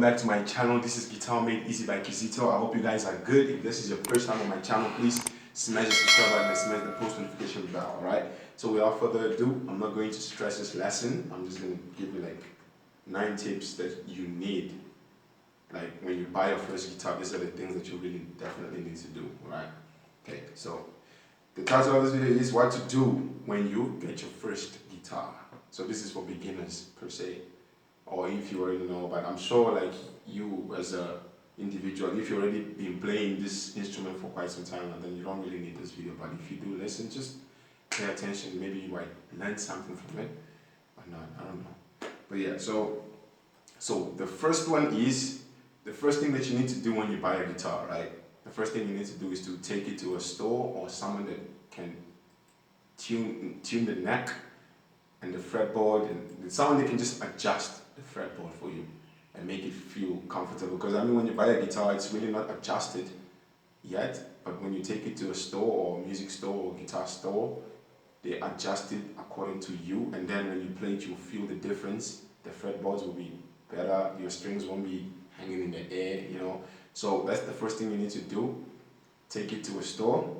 back to my channel. This is Guitar Made Easy by Kizito. I hope you guys are good. If this is your first time on my channel, please smash the subscribe button and smash the post notification bell, alright? So without further ado, I'm not going to stress this lesson. I'm just going to give you like 9 tips that you need. Like when you buy your first guitar, these are the things that you really definitely need to do, alright? Okay, so the title of this video is what to do when you get your first guitar. So this is for beginners per se, or if you already know, but I'm sure like you as a individual, if you already been playing this instrument for quite some time, then you don't really need this video. But if you do listen, just pay attention. Maybe you might learn something from it, or not. I don't know. But yeah, so the first one is the first thing that you need to do when you buy a guitar, right? The first thing you need to do is to take it to a store or someone that can tune the neck and the fretboard, and someone that can just adjust the fretboard for you and make it feel comfortable. Because I mean, when you buy a guitar, it's really not adjusted yet, but when you take it to a store or a music store or guitar store, they adjust it according to you, and then when you play it, you'll feel the difference. The fretboards will be better, your strings won't be hanging in the air, you know. So that's the first thing you need to do. Take it to a store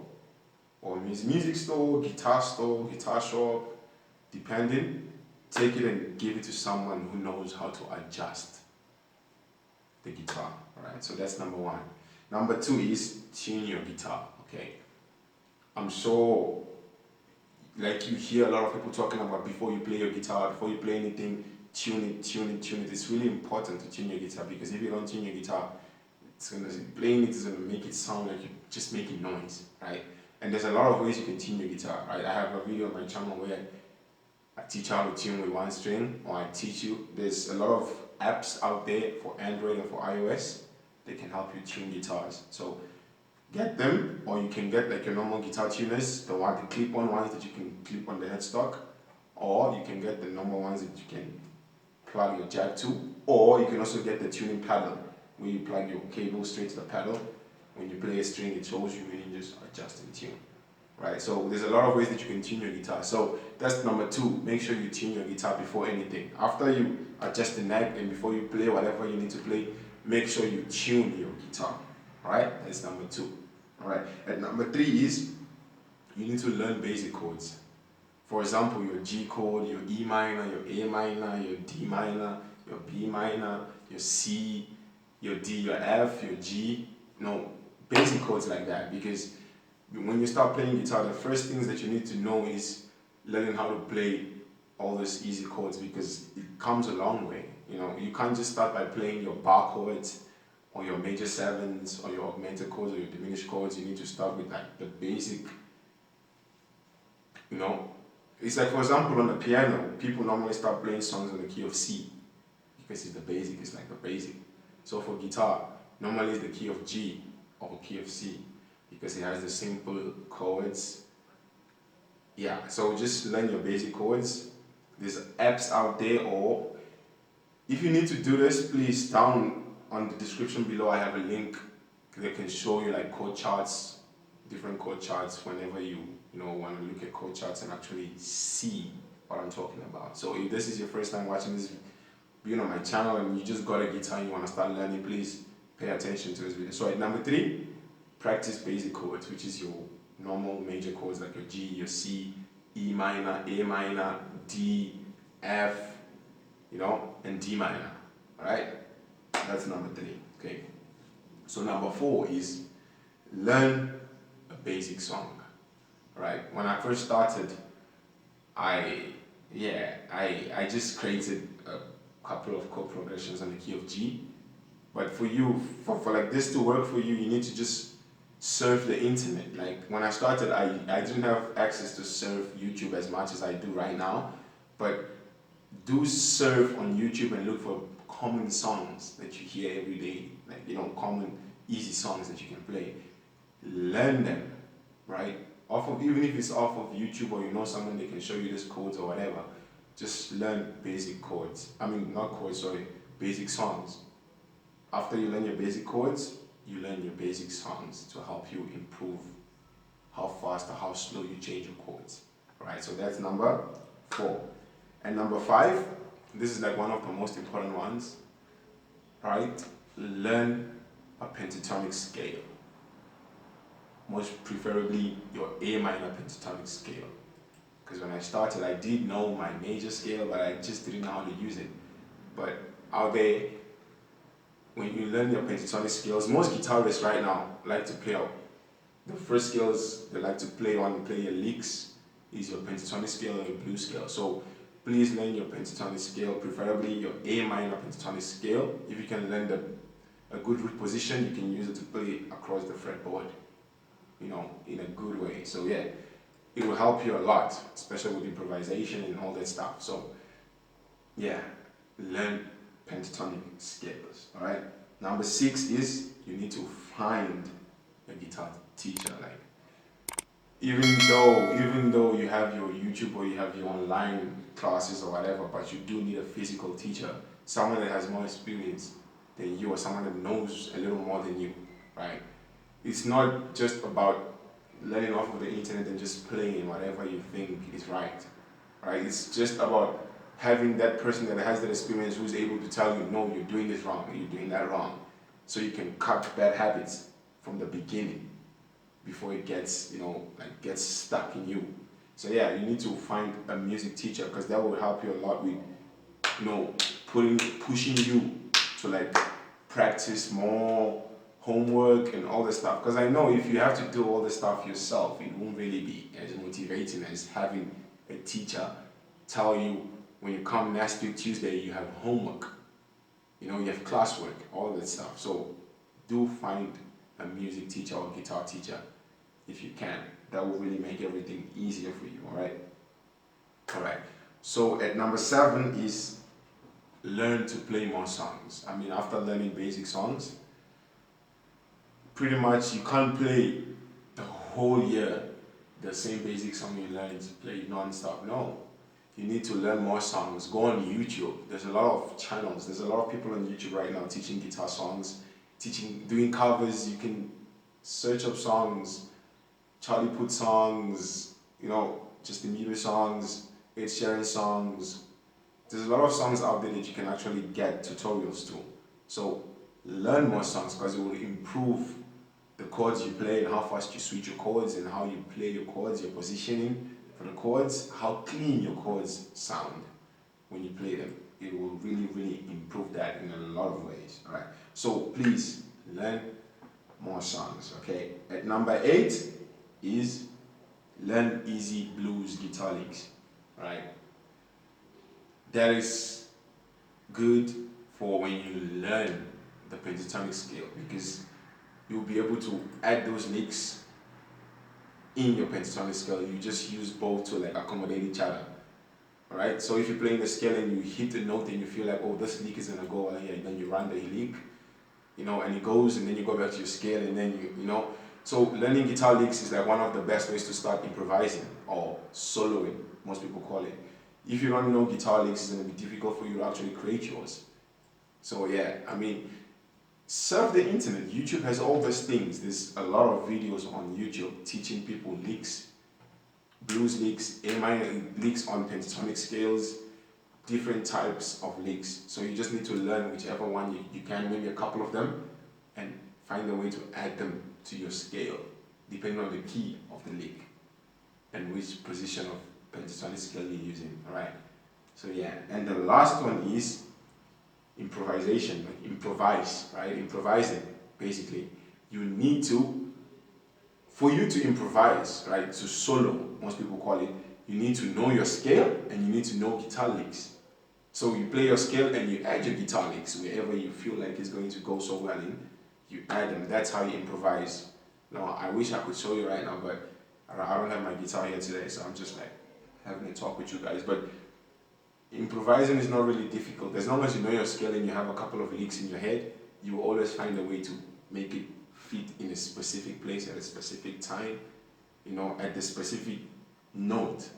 or music store, guitar shop, depending. Take it and give it to someone who knows how to adjust the guitar, alright? So that's number one. Number two is tune your guitar, okay? I'm sure like you hear a lot of people talking about before you play your guitar, before you play anything, tune it. It's really important to tune your guitar, because if you don't tune your guitar, playing it is gonna make it sound like you're just making noise, right? And there's a lot of ways you can tune your guitar, right? I have a video on my channel where I teach how to tune with one string, or I teach you. There's a lot of apps out there for Android and for iOS that can help you tune guitars. So get them, or you can get like your normal guitar tuners, the clip-on ones that you can clip on the headstock, or you can get the normal ones that you can plug your jack to, or you can also get the tuning pedal, where you plug your cable straight to the pedal. When you play a string, it shows you when you just adjust and tune, right? So there's a lot of ways that you can tune your guitar. So that's number two. Make sure you tune your guitar before anything. After you adjust the neck and before you play whatever you need to play, make sure you tune your guitar, right? That's number two, all right? And number three is you need to learn basic chords. For example, your G chord, your E minor, your A minor, your D minor, your B minor, your C, your D, your F, your G, basic chords like that. Because when you start playing guitar, the first things that you need to know is learning how to play all those easy chords, because it comes a long way. You know, you can't just start by playing your bar chords or your major sevens or your augmented chords or your diminished chords. You need to start with like the basic, you know. It's like, for example, on the piano, people normally start playing songs on the key of C, because it's the basic, it's like the basic. So for guitar, normally it's the key of G or key of C, because it has the simple chords. Yeah, so just learn your basic chords. There's apps out there, or if you need to do this, please, down on the description below, I have a link that can show you like chord charts, different chord charts, whenever you want to look at chord charts and actually see what I'm talking about. So if this is your first time watching this video on my channel and you just got a guitar and you want to start learning, please pay attention to this video. So at number three, practice basic chords, which is your normal major chords like your G, your C, E minor, A minor, D, F, and D minor, alright? That's number three, okay? So number four is learn a basic song, right? When I first started, I just created a couple of chord progressions on the key of G. But for you, for like this to work for you, you need to just surf the internet. Like when I started, I didn't have access to surf YouTube as much as I do right now, but do surf on YouTube and look for common songs that you hear every day, like common easy songs that you can play. Learn them, right? Even if it's off of YouTube, or someone that can show you this chords or whatever, just learn basic chords. Basic songs. After you learn your basic chords, you learn your basic songs to help you improve how fast or how slow you change your chords. Right? So that's number four. And number five, this is like one of the most important ones. Alright? Learn a pentatonic scale. Most preferably your A minor pentatonic scale. Because when I started, I did know my major scale, but I just didn't know how to use it. But out there, when you learn your pentatonic scales, most guitarists right now like to play out. The first scales they like to play your licks is your pentatonic scale or your blues scale. So please learn your pentatonic scale, preferably your A minor pentatonic scale. If you can learn a good root position, you can use it to play across the fretboard, in a good way. So yeah, it will help you a lot, especially with improvisation and all that stuff. So yeah, learn pentatonic scales. All right. Number 6 is you need to find a guitar teacher. Like even though you have your YouTube or you have your online classes or whatever, but you do need a physical teacher, someone that has more experience than you or someone that knows a little more than you, right? It's not just about learning off of the internet and just playing whatever you think is right? It's just about having that person that has that experience who's able to tell you, no, you're doing this wrong, or you're doing that wrong, so you can cut bad habits from the beginning before it gets, gets stuck in you. So yeah, you need to find a music teacher because that will help you a lot with, pushing you to practice more homework and all the stuff. Because I know if you have to do all the stuff yourself, it won't really be as motivating as having a teacher tell you when you come next week Tuesday you have homework, you have classwork, all that stuff. So do find a music teacher or guitar teacher if you can. That will really make everything easier for you. All right. So at number 7 is learn to play more songs. I mean, after learning basic songs, pretty much you can't play the whole year the same basic song you learned to play non-stop. No, you need to learn more songs. Go on YouTube. There's a lot of channels. There's a lot of people on YouTube right now teaching guitar songs, doing covers. You can search up songs, Charlie Puth songs, Justin Bieber songs, Ed Sheeran songs. There's a lot of songs out there that you can actually get tutorials to. So learn more songs because it will improve the chords you play and how fast you switch your chords and how you play your chords, your positioning for the chords, how clean your chords sound when you play them. It will really, really improve that in a lot of ways. All right. So please learn more songs. Okay. At number 8 is learn easy blues guitar licks. Right. That is good for when you learn the pentatonic scale because you'll be able to add those licks in your pentatonic scale. You just use both to accommodate each other. Alright, so if you're playing the scale and you hit the note and you feel like, oh, this lick is gonna go here, and then you run the lick, and it goes, and then you go back to your scale, and then so learning guitar licks is one of the best ways to start improvising or soloing, most people call it. If you don't know guitar licks, it's gonna be difficult for you to actually create yours. So yeah, I mean, surf the internet. YouTube has all these things. There's a lot of videos on YouTube teaching people licks, blues licks, A minor licks on pentatonic scales, different types of licks. So you just need to learn whichever one you can, maybe a couple of them, and find a way to add them to your scale, depending on the key of the lick and which position of pentatonic scale you're using. Alright. So yeah, and the last one is improvisation, improvise, right? Improvising, basically. You need to, for you to improvise, right, to solo, most people call it, you need to know your scale and you need to know guitar licks. So you play your scale and you add your guitar licks wherever you feel like it's going to go so well in, you add them. That's how you improvise. Now, I wish I could show you right now, but I don't have my guitar here today, so I'm just having a talk with you guys. But improvising is not really difficult. As long as you know your scale and you have a couple of licks in your head, you will always find a way to make it fit in a specific place at a specific time, at the specific note.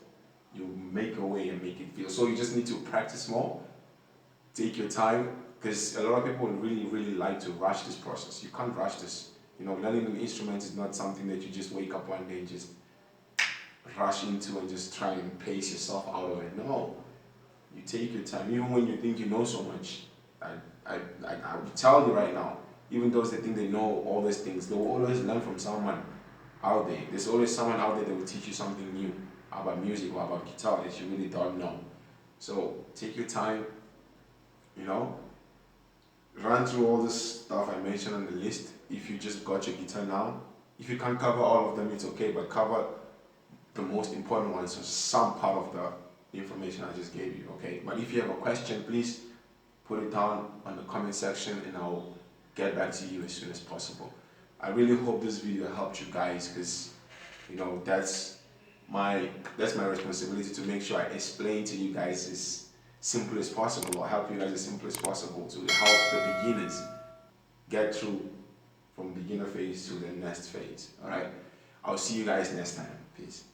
You make a way and make it feel. So you just need to practice more, take your time, because a lot of people really, really like to rush this process. You can't rush this. Learning an instrument is not something that you just wake up one day and just rush into and just try and pace yourself out of it. No. You take your time, even when you think you know so much. I will tell you right now, even those that think they know all these things, they will always learn from someone out there. There's always someone out there that will teach you something new about music or about guitar that you really don't know. So take your time, you know, run through all this stuff I mentioned on the list. If you just got your guitar now, if you can't cover all of them, it's okay, but cover the most important ones or some part of the information I just gave you, okay? But if you have a question, please put it down on the comment section and I'll get back to you as soon as possible. I really hope this video helped you guys, because you know that's my responsibility to make sure I explain to you guys as simple as possible, or help you guys as simple as possible to help the beginners get through from beginner phase to the next phase. All right, I'll see you guys next time. Peace.